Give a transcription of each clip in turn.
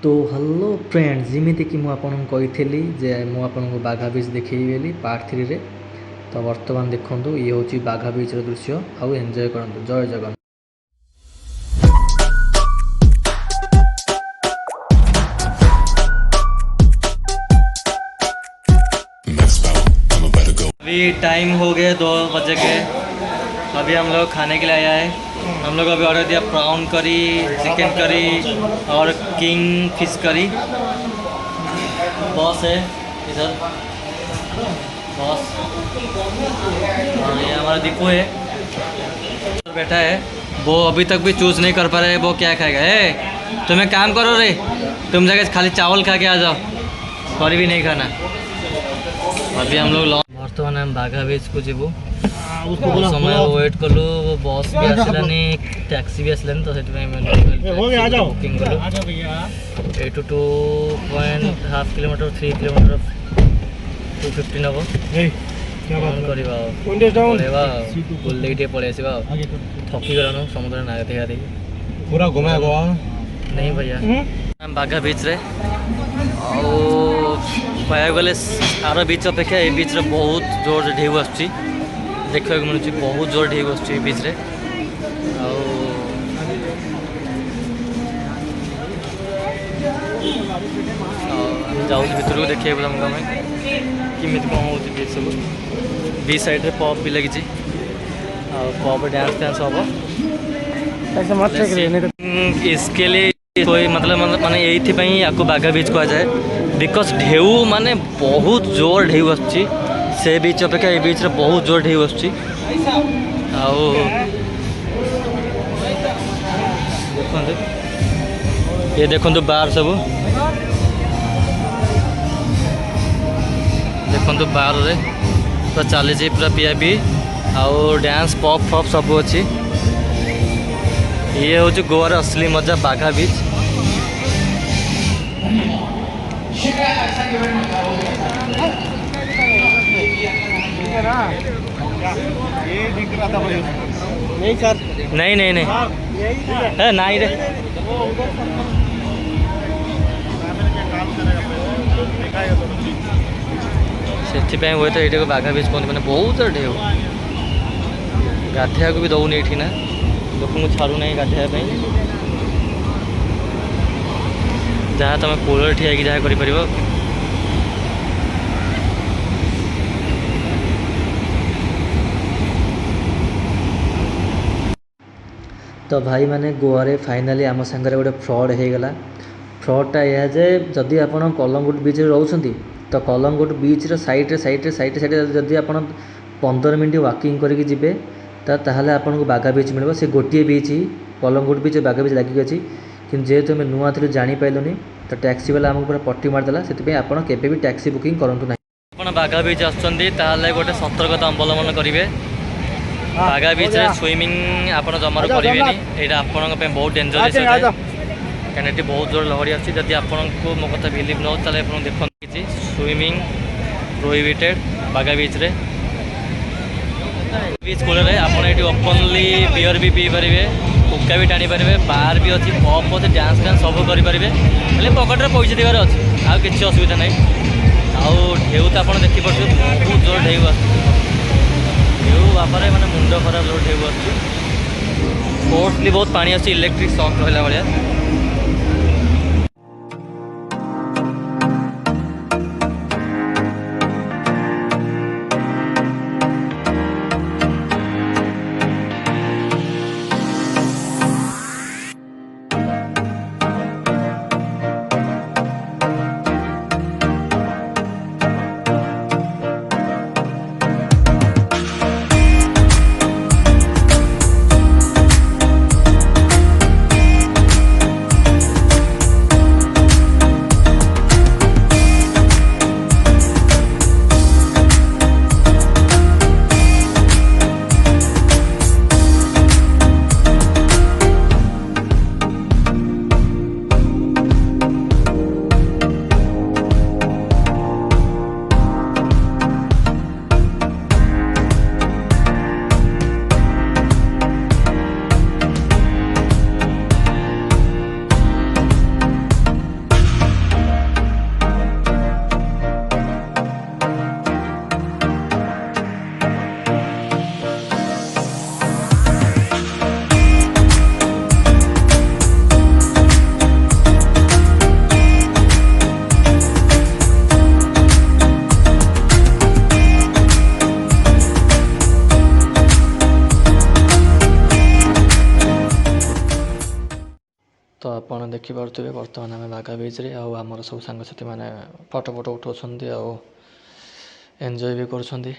तो hello friends जमीती कि मुझे जे मुझे बाघा बीच देखी पार्ट 3 रे। तो बर्तमान देखो ये हूँ बाघा बीच दृश्य आउ एंजॉय करूँ। जय जगन्नाथ। अभी टाइम हो गया 2 बजे के। अभी हम लोग खाने के लिए आया है। हम लोग अभी ऑर्डर दिया प्राउन करी, चिकन करी और किंग फिश करी। बॉस है इधर, बॉस। और ये हमारा दीपू है बैठा है। वो अभी तक भी चूज नहीं कर पा रहे है वो क्या खाएगा। है तुम्हें काम करो रे, तुम जगह खाली चावल खा के आ जाओ, करी भी नहीं खाना। अभी हम लोग बर्तमान हम बाघा बीच को जीवु। समय वेट कलु, वो बस भी आसलानी, टैक्सी भी आसलानी। तो बुकिंग कलु 8 to 2.5 किलोमीटर 3 किलोमीटर 250 नब करवा बुल्ले पलि आसवा। थकी गलानु समुद्र ना देखा देखी पूरा घुमा नहीं भैया। बाघा बीच रे कह गले आर बीच अपेक्षा ये बीच रे बहुत जोर से ढेउ आसुची देखा मिलूँ। बहुत जोर ढेउ आसुची बीच रे। जाऊँ भितर को देखिए तुमको आम किमी कौन हो बीच सब। बीच साइड रे पब भी लगी, पब डांस फैंस हम। इसके लिए कोई मतलब माने यही आपको बाघा बीच कह जाए बिकज ढेउ माने बहुत जोर ढेउ आसुची। से बीच अपेक्षा ये बीच रे बहुत जोर ढेउ आसुची। ये देखो बार सब, देखो बार रे पूरा चली पूरा पिया पी आउ डांस पॉप फॉप सब अच्छी। ये हूँ गोवार असली मजा बाघा बीच। नहीं नहीं नहीं है नहीं रे। से हुए तो ये बाघा बीच कहते मैंने बहुत ढेउ। गाधेया को भी दौनी ये ना, लोक को छाड़ू ना गाधेया जहाँ तुम कूल ठिया जहाँ कर। तो भाई माने गोवा रे फाइनाली आम सांगे गोटे फ्रॉड हो गला। फ्रॉडटा यह जे जदि आप कलंगुट बीच रोचंती तो कलंगुट बीच साइड जदि आप 15 मिनट वॉकिंग करके जी ताहले आपन को बाघा बीच मिले। से गोटे बीच ही कलंगुट बीच बाघा बीच लगिक अच्छी कि जेहेतु आम नुआ थी जापारूनी तो टैक्सी वाला आमको पूरा पट्टी मारदेला। से आप टैक्सी बुकिंग करूँ ना। आप बाघा बीच आसुँच गोटे सतर्कता अवलम्बन करेंगे। बाघा बीच रे स्विमिंग आप जमार करेंगे यहाँ आप बहुत डेंजरस है कहीं ये बहुत जोर लहरी आसी। जदि आपको मो कथा बिलीव न हो देखिए स्विमिंग प्रोहिबिटेड बाघा बीच रे। बीच कूल आप ओपनली बियर भी पी पारे, हुक्का भी टाणी पारे, बार भी अच्छी, पब अच्छे, डांस डांस सब करेंगे। पकेट में पैसा देवार अच्छे आ कि असुविधा ना। आउ ढेउ तो आप देखिपे बहुत जोर ढेउ ढेउ बापारे मैंने मुंड खराब जोर ढेउ आसली बहुत पानी आस इलेक्ट्रिक शॉक रहा भाया। ଦେଖିପାରୁଥିବେ ବର୍ତ୍ତମାନ ଆମେ ବାଘା ବିଚ୍ରେ ଆଉ ଆମର ସବୁ ସାଙ୍ଗସାଥି ମାନେ ଫଟୋ ଉଠାଉଛନ୍ତି ଆଉ ଏନ୍ଜୟ ବି କରୁଛନ୍ତି।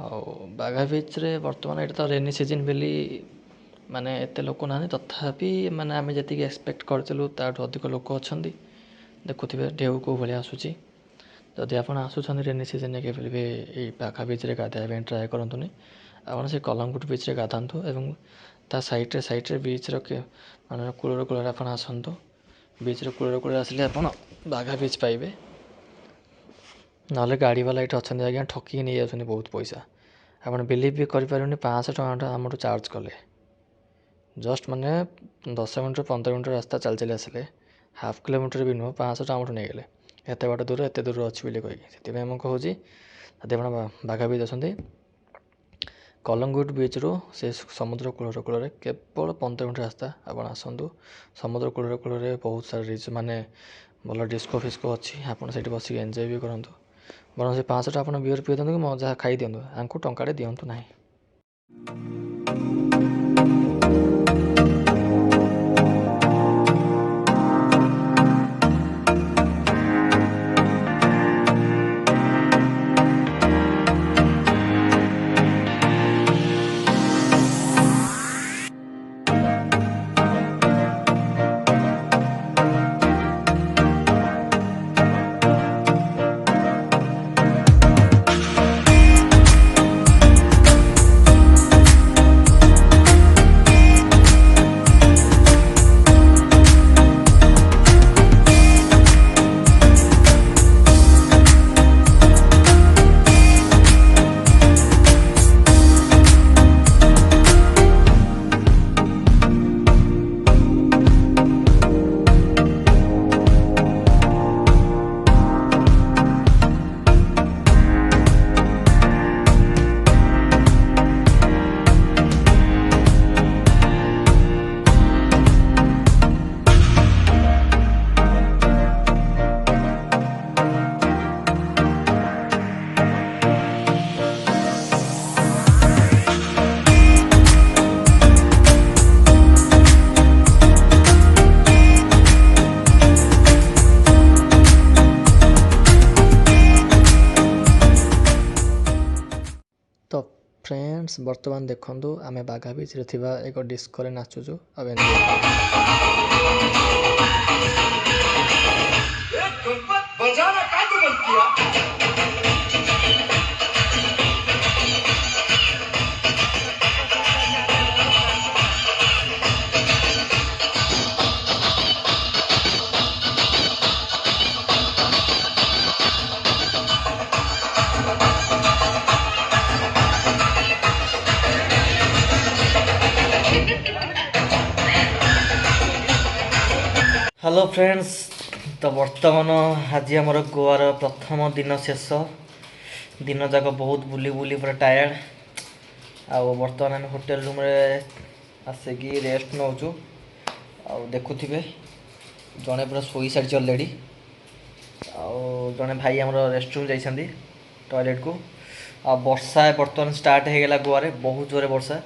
ଆଉ ବାଘା ବିଚ୍ରେ ବର୍ତ୍ତମାନ ଏଇଟା ତ ରେନି ସିଜନ୍ ବୋଲି ମାନେ ଏତେ ଲୋକ ନାହାନ୍ତି, ତଥାପି ମାନେ ଆମେ ଯେତିକି ଏକ୍ସପେକ୍ଟ କରିଥିଲୁ ତାଠୁ ଅଧିକ ଲୋକ ଅଛନ୍ତି। ଦେଖୁଥିବେ ଢେଉ କେଉଁ ଭଳିଆ ଆସୁଛି। ଯଦି ଆପଣ ଆସୁଛନ୍ତି ରେନି ସିଜନ୍ରେ କେବେ ବି ଏଇ ବାଘା ବିଚ୍ରେ ଗାଧୋଇବା ପାଇଁ ଟ୍ରାଏ କରନ୍ତୁନି। ଆପଣ ସେ କଲମଗୁଟ୍ ବିଚ୍ରେ ଗାଧାନ୍ତୁ ଏବଂ ତା ସାଇଡ଼୍ରେ ବିଚ୍ର ମାନେ କୂଳରେ ଆପଣ ଆସନ୍ତୁ। ବିଚ୍ର କୂଳରେ ଆସିଲେ ଆପଣ ବାଘା ବିଚ୍ ପାଇବେ। ନହେଲେ ଗାଡ଼ିବାଲା ଏଇଠି ଅଛନ୍ତି ଆଜ୍ଞା, ଠକିକି ନେଇଯାଉଛନ୍ତି ବହୁତ ପଇସା। ଆପଣ ବିଲିଭ୍ ବି କରିପାରିବେନି, 500 ଟଙ୍କା ଆମଠୁ ଚାର୍ଜ କଲେ। ଜଷ୍ଟ ମାନେ 10 ମିନିଟ୍ରୁ 15 ମିନିଟ୍ ରାସ୍ତା ଚାଲି ଆସିଲେ, ହାଫ୍ କିଲୋମିଟର ବି ନୁହଁ, 500 ଟଙ୍କା ଆମଠୁ ନେଇଗଲେ। ଏତେ ଦୂର ଅଛି ବୋଲି କହିକି। ସେଥିପାଇଁ ମୁଁ କହୁଛି, ଯଦି ଆପଣ ବାଘା ବିଚ୍ ଅଛନ୍ତି, କଲମଗୁଟ୍ ବିଚ୍ରୁ ସେ ସମୁଦ୍ର କୂଳରେ କେବଳ 15 ମିନିଟ୍ ରାସ୍ତା ଆପଣ ଆସନ୍ତୁ। ସମୁଦ୍ର କୂଳରେ ବହୁତ ସାରା ମାନେ ଭଲ ଡିସ୍କୋ ଫିସ୍କୋ ଅଛି, ଆପଣ ସେଇଠି ବସିକି ଏନ୍ଜୟ ବି କରନ୍ତୁ। ବରଂ ସେ 500 ଟଙ୍କା ଆପଣ ବିୟର୍ ପିଇ ଦିଅନ୍ତୁ କି ଯାହା ଖାଇ ଦିଅନ୍ତୁ, ଆଙ୍କୁ ଟଙ୍କାଟେ ଦିଅନ୍ତୁ ନାହିଁ। ତ ଫ୍ରେଣ୍ଡସ୍, ବର୍ତ୍ତମାନ ଦେଖନ୍ତୁ ଆମେ ବାଘା ବିଚ୍ରେ ଥିବା ଏକ ଡିସ୍କୋରେ ନାଚୁଛୁ ଆଉ ହ୍ୟାଲୋ ଫ୍ରେଣ୍ଡସ୍, ତ ବର୍ତ୍ତମାନ ଆଜି ଆମର ଗୋଆର ପ୍ରଥମ ଦିନ ଶେଷ। ଦିନ ଯାକ ବହୁତ ବୁଲି ପୁରା ଟାୟାର୍ଡ଼। ଆଉ ବର୍ତ୍ତମାନ ଆମେ ହୋଟେଲ ରୁମ୍ରେ ଆସିକି ରେଷ୍ଟ ନେଉଛୁ। ଆଉ ଦେଖୁଥିବେ ଜଣେ ପୁରା ଶୋଇସାରିଛି ଅଲରେଡ଼ି। ଆଉ ଜଣେ ଭାଇ ଆମର ରେଷ୍ଟରୁମ୍ ଯାଇଛନ୍ତି ଟଏଲେଟ୍କୁ। ଆଉ ବର୍ଷା ବର୍ତ୍ତମାନ ଷ୍ଟାର୍ଟ ହେଇଗଲା ଗୋଆରେ, ବହୁତ ଜୋରେ ବର୍ଷା।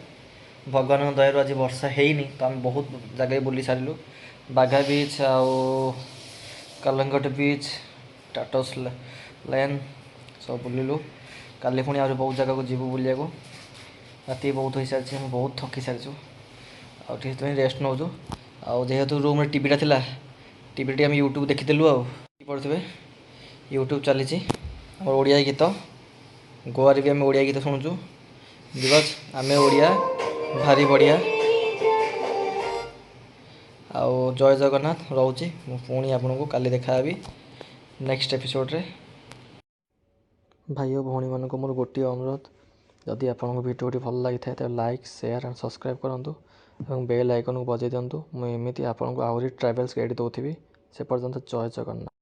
ଭଗବାନଙ୍କ ଦୟାରୁ ଆଜି ବର୍ଷା ହେଇନି, ତ ଆମେ ବହୁତ ଜାଗା ବୁଲି ସାରିଲୁ। ବାଘା ବିଚ୍ ଆଉ କଲମଗୁଟ୍ ବିଚ୍, ଟାଟସ୍ ଲେନ୍ ସବୁ ବୁଲିଲୁ। କାଲି ପୁଣି ଆହୁରି ବହୁତ ଜାଗାକୁ ଯିବୁ ବୁଲିବାକୁ। ରାତି ବହୁତ ହୋଇସାରିଛି, ଆମେ ବହୁତ ଥକି ସାରିଛୁ। ଆଉ ଟିକେ ସେଥିପାଇଁ ରେଷ୍ଟ ନେଉଛୁ। ଆଉ ଯେହେତୁ ରୁମ୍ରେ ଟିଭିଟା ଥିଲା, ଟିଭିଟି ଆମେ ୟୁଟ୍ୟୁବ୍ ଦେଖିଥିଲୁ। ଆଉ ପଢ଼ୁଥିବେ ୟୁଟ୍ୟୁବ୍ ଚାଲିଛି ଆମର ଓଡ଼ିଆ ଗୀତ। ଗୋଆରେ ବି ଆମେ ଓଡ଼ିଆ ଗୀତ ଶୁଣୁଛୁ, ବିକଜ୍ ଆମେ ଓଡ଼ିଆ ଭାରି ବଢ଼ିଆ। ଆଉ ଜୟ ଜଗନ୍ନାଥ, ରହୁଛି। ମୁଁ ପୁଣି ଆପଣଙ୍କୁ କାଲି ଦେଖାହେବି ନେକ୍ସଟ ଏପିସୋଡ଼ରେ। ଭାଇ ଓ ଭଉଣୀମାନଙ୍କୁ ମୋର ଗୋଟିଏ ଅନୁରୋଧ, ଯଦି ଆପଣଙ୍କୁ ଭିଡ଼ିଓଟି ଭଲ ଲାଗିଥାଏ ତେବେ ଲାଇକ୍, ସେୟାର ଆଣ୍ଡ ସବସ୍କ୍ରାଇବ୍ କରନ୍ତୁ ଏବଂ ବେଲ୍ ଆଇକନ୍କୁ ବଜାଇ ଦିଅନ୍ତୁ। ମୁଁ ଏମିତି ଆପଣଙ୍କୁ ଆହୁରି ଟ୍ରାଭେଲ୍ସ ଗାଇଡ଼ ଦେଉଥିବି। ସେ ପର୍ଯ୍ୟନ୍ତ ଜୟ ଜଗନ୍ନାଥ।